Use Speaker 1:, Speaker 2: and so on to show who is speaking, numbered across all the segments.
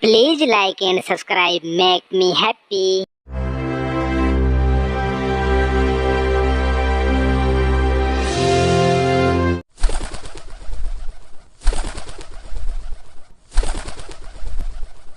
Speaker 1: Please like and subscribe, make me happy.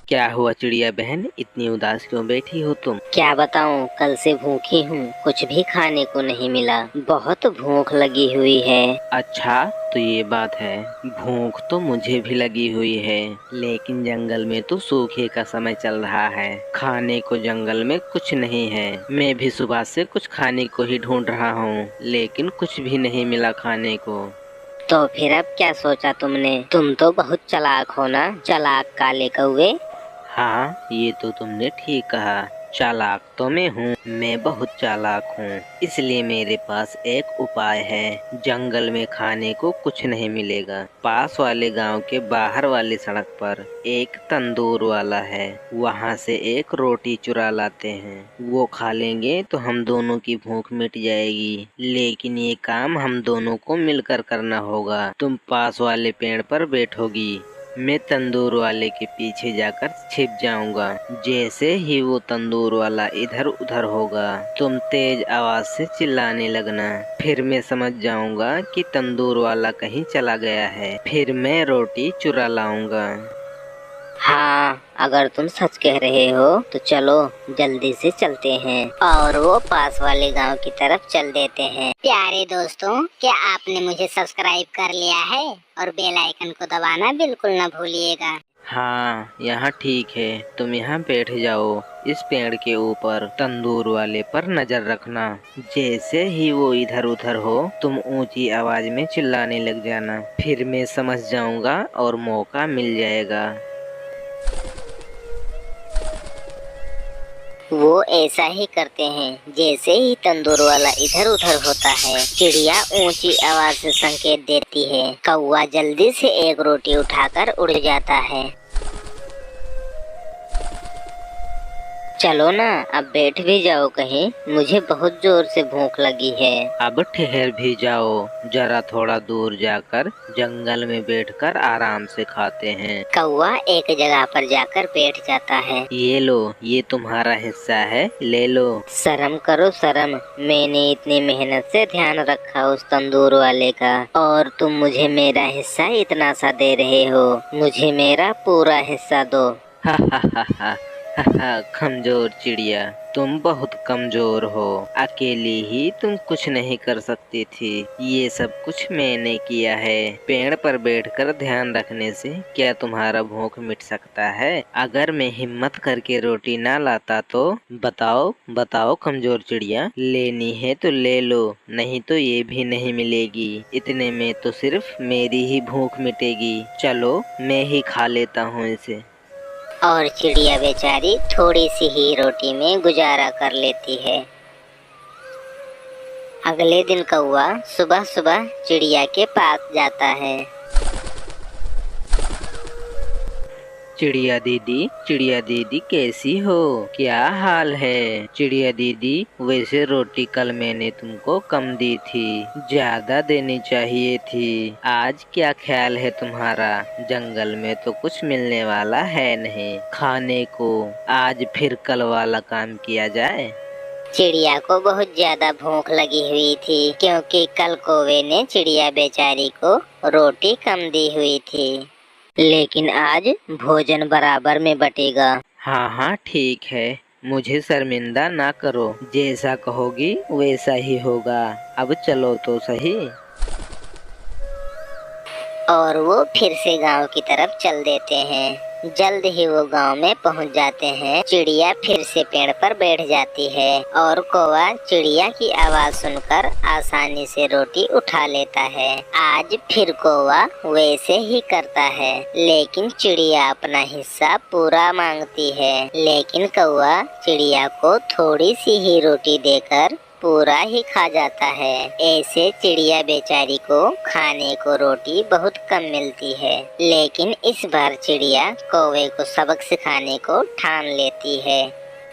Speaker 2: क्या हुआ चिड़िया बहन, इतनी उदास क्यों बैठी हो तुम?
Speaker 1: क्या बताऊं, कल से भूखी हूँ, कुछ भी खाने को नहीं मिला। बहुत भूख लगी हुई है।
Speaker 2: अच्छा तो ये बात है। भूख तो मुझे भी लगी हुई है, लेकिन जंगल में तो सूखे का समय चल रहा है। खाने को जंगल में कुछ नहीं है। मैं भी सुबह से कुछ खाने को ही ढूंढ रहा हूँ, लेकिन कुछ भी नहीं मिला खाने को।
Speaker 1: तो फिर अब क्या सोचा तुमने? तुम तो बहुत चालाक हो ना, चालाक काले कौवे।
Speaker 2: हाँ, ये तो तुमने ठीक कहा। चालाक तो मैं हूँ, मैं बहुत चालाक हूँ। इसलिए मेरे पास एक उपाय है। जंगल में खाने को कुछ नहीं मिलेगा। पास वाले गांव के बाहर वाली सड़क पर एक तंदूर वाला है, वहाँ से एक रोटी चुरा लाते हैं। वो खा लेंगे तो हम दोनों की भूख मिट जाएगी। लेकिन ये काम हम दोनों को मिलकर करना होगा। तुम पास वाले पेड़ पर बैठोगी, मैं तंदूर वाले के पीछे जाकर छिप जाऊंगा। जैसे ही वो तंदूर वाला इधर उधर होगा, तुम तेज आवाज से चिल्लाने लगना। फिर मैं समझ जाऊंगा कि तंदूर वाला कहीं चला गया है। फिर मैं रोटी चुरा लाऊंगा।
Speaker 1: हाँ, अगर तुम सच कह रहे हो तो चलो जल्दी से चलते हैं और वो पास वाले गांव की तरफ चल देते हैं। प्यारे दोस्तों, क्या आपने मुझे सब्सक्राइब कर लिया है? और बेल आइकन को दबाना बिल्कुल न भूलिएगा।
Speaker 2: हाँ, यहाँ ठीक है। तुम यहाँ बैठ जाओ, इस पेड़ के ऊपर। तंदूर वाले पर नजर रखना। जैसे ही वो इधर उधर हो, तुम ऊंची आवाज में चिल्लाने लग जाना। फिर मैं समझ जाऊंगा और मौका मिल जाएगा।
Speaker 1: वो ऐसा ही करते हैं। जैसे ही तंदूर वाला इधर उधर होता है, चिड़िया ऊंची आवाज से संकेत देती है। कौवा जल्दी से एक रोटी उठाकर उड़ जाता है। चलो ना, अब बैठ भी जाओ कहीं, मुझे बहुत जोर से भूख लगी है।
Speaker 2: अब ठहर भी जाओ, जरा थोड़ा दूर जाकर जंगल में बैठकर आराम से खाते हैं।
Speaker 1: कौवा एक जगह पर जाकर बैठ जाता है।
Speaker 2: ये लो, ये तुम्हारा हिस्सा है, ले लो।
Speaker 1: शर्म करो शर्म, मैंने इतनी मेहनत से ध्यान रखा उस तंदूर वाले का, और तुम मुझे मेरा हिस्सा इतना सा दे रहे हो। मुझे मेरा पूरा हिस्सा दो।
Speaker 2: हा हा हा हा हा, कमजोर चिड़िया, तुम बहुत कमजोर हो। अकेली ही तुम कुछ नहीं कर सकती थी। ये सब कुछ मैंने किया है। पेड़ पर बैठकर ध्यान रखने से क्या तुम्हारा भूख मिट सकता है? अगर मैं हिम्मत करके रोटी ना लाता तो? बताओ बताओ कमजोर चिड़िया, लेनी है तो ले लो, नहीं तो ये भी नहीं मिलेगी। इतने में तो सिर्फ मेरी ही भूख मिटेगी। चलो मैं ही खा लेता हूँ इसे।
Speaker 1: और चिड़िया बेचारी थोड़ी सी ही रोटी में गुजारा कर लेती है। अगले दिन कौवा सुबह सुबह चिड़िया के पास जाता है।
Speaker 2: चिड़िया दीदी कैसी हो? क्या हाल है? चिड़िया दीदी, वैसे रोटी कल मैंने तुमको कम दी थी, ज्यादा देनी चाहिए थी। आज क्या ख्याल है तुम्हारा? जंगल में तो कुछ मिलने वाला है नहीं खाने को। आज फिर कल वाला काम किया जाए।
Speaker 1: चिड़िया को बहुत ज्यादा भूख लगी हुई थी, क्योंकि कल कौवे ने चिड़िया बेचारी को रोटी कम दी हुई थी। लेकिन आज भोजन बराबर में बटेगा।
Speaker 2: हाँ हाँ ठीक है, मुझे शर्मिंदा ना करो। जैसा कहोगी वैसा ही होगा। अब चलो तो सही।
Speaker 1: और वो फिर से गांव की तरफ चल देते हैं। जल्द ही वो गांव में पहुंच जाते हैं। चिड़िया फिर से पेड़ पर बैठ जाती है और कौवा चिड़िया की आवाज सुनकर आसानी से रोटी उठा लेता है। आज फिर कौवा वैसे ही करता है, लेकिन चिड़िया अपना हिस्सा पूरा मांगती है। लेकिन कौवा चिड़िया को थोड़ी सी ही रोटी देकर पूरा ही खा जाता है। ऐसे चिड़िया बेचारी को खाने को रोटी बहुत कम मिलती है। लेकिन इस बार चिड़िया कौवे को सबक सिखाने को ठान लेती है।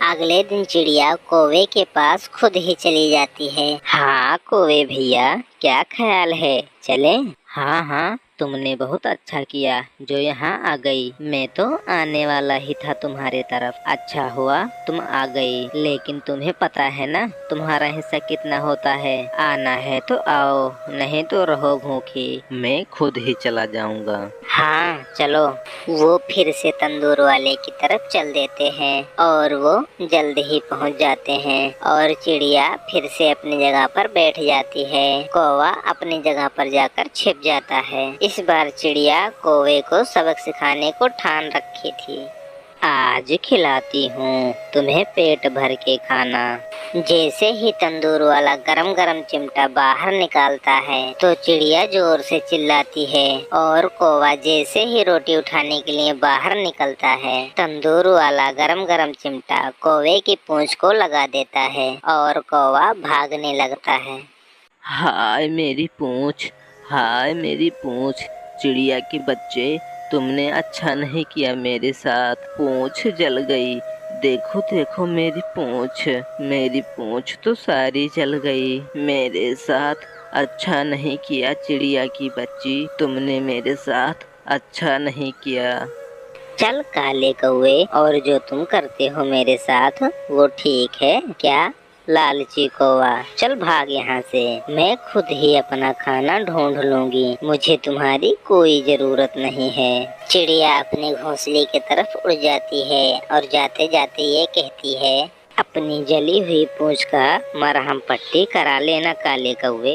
Speaker 1: अगले दिन चिड़िया कौवे के पास खुद ही चली जाती है। हाँ कौवे भैया, क्या ख्याल है, चलें?
Speaker 2: हाँ हाँ,
Speaker 1: तुमने बहुत अच्छा किया जो यहाँ आ गई। मैं तो आने वाला ही था तुम्हारे तरफ। अच्छा हुआ तुम आ गई, लेकिन तुम्हें पता है ना तुम्हारा हिस्सा कितना होता है। आना है तो आओ, नहीं तो रहो भूखी।
Speaker 2: मैं खुद ही चला जाऊंगा।
Speaker 1: हाँ चलो। वो फिर से तंदूर वाले की तरफ चल देते हैं और वो जल्द ही पहुंच जाते हैं और चिड़िया फिर से अपनी जगह पर बैठ जाती है। कौवा अपनी जगह पर जाकर छिप जाता है। इस बार चिड़िया कौवे को सबक सिखाने को ठान रखी थी। आज खिलाती हूँ तुम्हें पेट भर के खाना। जैसे ही तंदूर वाला गरम गरम चिमटा बाहर निकालता है तो चिड़िया जोर से चिल्लाती है और कौवा जैसे ही रोटी उठाने के लिए बाहर निकलता है, तंदूर वाला गरम गरम चिमटा कौवे की पूंछ को लगा देता है और कौवा भागने लगता है।
Speaker 2: हाय मेरी पूंछ, हाय मेरी पूंछ। चिड़िया के बच्चे, तुमने अच्छा नहीं किया मेरे साथ। पूंछ जल गई। देखो देखो मेरी पूंछ तो सारी जल गई। मेरे साथ अच्छा नहीं किया चिड़िया की बच्ची, तुमने मेरे साथ अच्छा नहीं किया।
Speaker 1: चल काले कौवे, और जो तुम करते हो मेरे साथ वो ठीक है क्या? लालची कौवा, चल भाग यहाँ से। मैं खुद ही अपना खाना ढूंढ लूंगी, मुझे तुम्हारी कोई जरूरत नहीं है। चिड़िया अपने घोंसले की तरफ उड़ जाती है और जाते जाते ये कहती है, अपनी जली हुई पूंछ का मरहम पट्टी करा लेना काले कौवे।